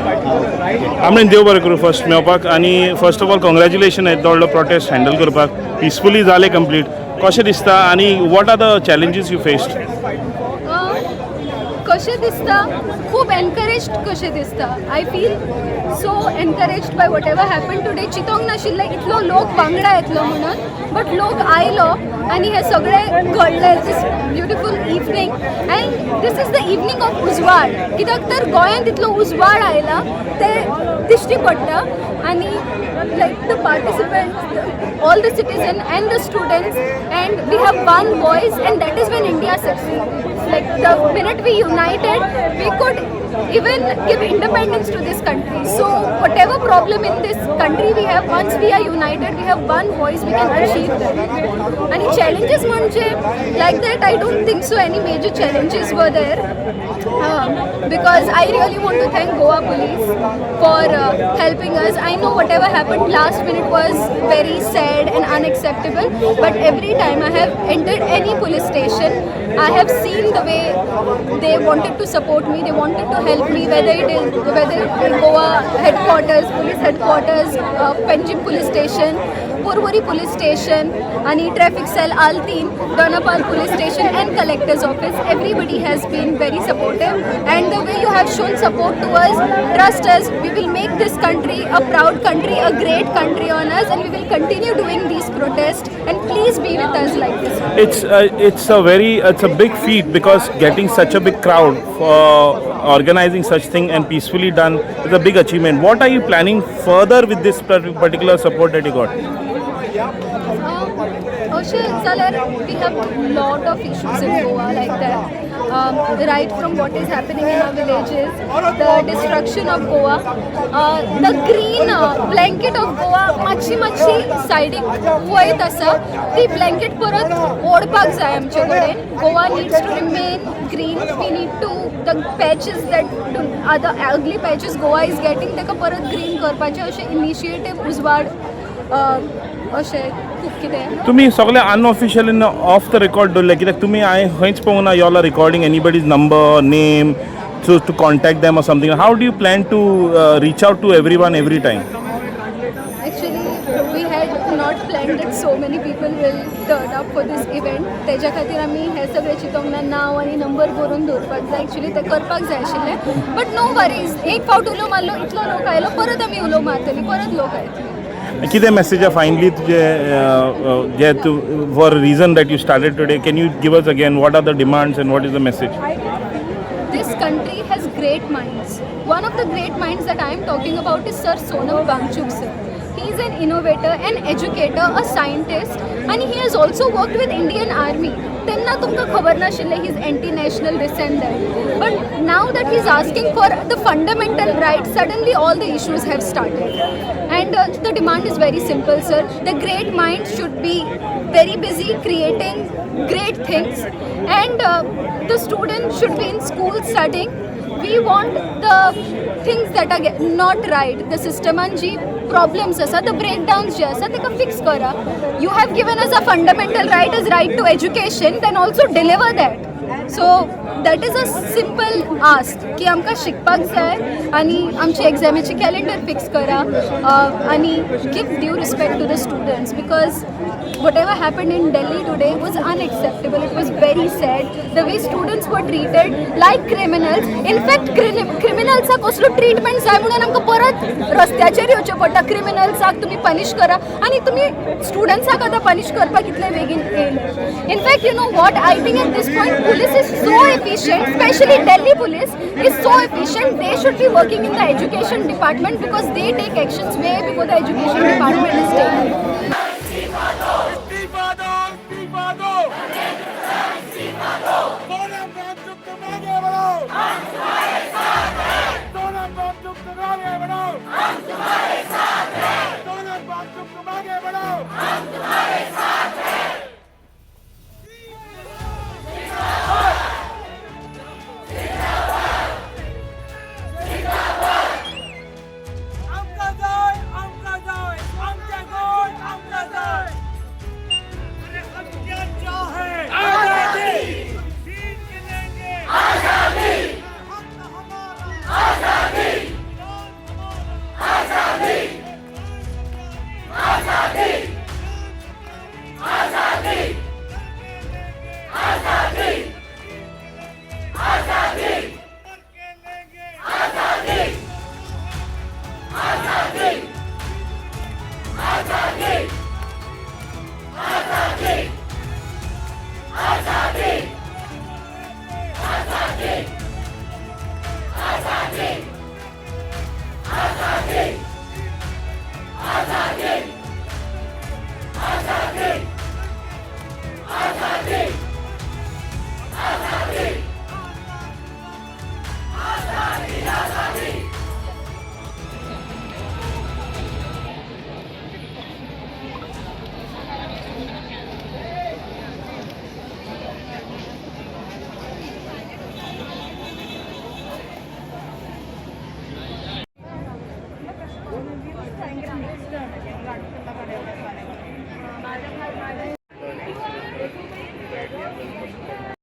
आमने देव बरें करूं फर्स्ट मेवपाक आनी फर्स्ट ऑफ ऑल कॉंग्रॅच्युलेशन येतो व्हडलो प्रोटेस्ट हँडल करपाक पिसफुली जालें कंप्लीट कशें दिसता आनी what are the challenges you faced कशें दिसता खूब एनकरेज्ड कशें दिसता I feel so encouraged by whatever happen today चिंतोंक नाशिल्लें इतलो लोक वांगडा येतलो म्हणून बट लोक आयलो आनी हे सगळें घडलें this beautiful evening and this is the evening of उजवाड कित्याक तर गोंयांत इतलो उजवाड आयला तें दिश्टी पडटा आनी like the participants, all the citizens and the students, and we have one voice, and that is when India succeeds. Like the minute we united, we could even give independence to this country. So whatever problem in this country we have, once we are united, we have one voice, we can achieve that. And challenges manje, like that, I don't think so any major challenges were there. Because I really want to thank Goa police for helping us. I know whatever happened last minute was very sad and unacceptable, but every time I have entered any police station, I have seen the way they wanted to support me, they wanted to help me, whether in Goa headquarters, police headquarters, Panjim police station, Purwari police station, Ani traffic cell, Altin, Donapal police station and collector's office. Everybody has been very supportive, and the way you have shown support to us, trust us, we will make this country a proud country, a great country on us, and we will continue doing these protests, and please be with us like this. It's a big feat because getting such a big crowd for organizing such thing and peacefully done is a big achievement. What are you planning further with this particular support that you got? We have a lot of issues in Goa like that. Right from what is happening in our villages, the destruction of Goa, the green blanket of Goa, मातशी siding वयत आसा ती blanket परत ओडपाक जाय आमचे कडेन. Goa needs to remain green. We need to the patches that the ugly patches Goa is getting तेका परत green करपाचे अशे इनिशिएटिव्ह उजवाड अशें खूब कितें. तुम्ही सगळे unofficial in off the record दवरले कित्याक तुमी हांवें खंयच पळोवंक ना you are recording anybody's number name to contact them or something how do you plan to reach out to every one every time. Actually, we had not planned that so many people will turn up for this event. तेज्या खातीर आमी हे सगळे चिंतोंक ना नांव आनी number बरोवन दवरपाक जाय. एक्चुअली ते करपाक जाय आशिल्लें बट नो वरीज. एक फावट उलो मारलो इतलो लोक आयलो परत आमी उलो मारतली परत लोक येतली. कितें मॅसेज आहा फायनली तुजे जे तूं for reason that you started today can you give us again what are the demands and what is the message. This country has great minds. One of the great minds that I am talking about is Sir Sonam Wangchuk sir. He is an innovator, an educator, a scientist, and he has also worked with Indian Army. तेन्ना तुमकां खबर नाशिल्लें he is anti-national this and that. But now that he is asking for the fundamental rights, suddenly all the issues have started. And the demand is very simple, sir. The great minds should be very busy creating great things, and the students should be in school studying. We want the things that are not right, the systeman ji problems asa, the breakdowns je asa teka fix kara. You have given us a fundamental right as right to education, then also deliver that. So that is a simple ask की आमकां शिकपाक जाय आनी आमचे एग्जामीचे calendar fix करा आनी give due respect to the students because whatever happened in Delhi today was unacceptable. It was very sad. The way students were treated like criminals. In fact, criminalsak कसलो treatment जाय म्हणून आमकां परत रस्त्याचेर येवचें पडटा. क्रिमिनल्साक तुमी पनिश करा आनी तुमी स्टुडंट्साक आतां पनिश करपाक कितले बेगीन येयले. In fact, you know what? I think at this point, police is so efficient, especially Delhi police is so efficient. They should be working in the education department because they take actions way before the education department is taken. Thank you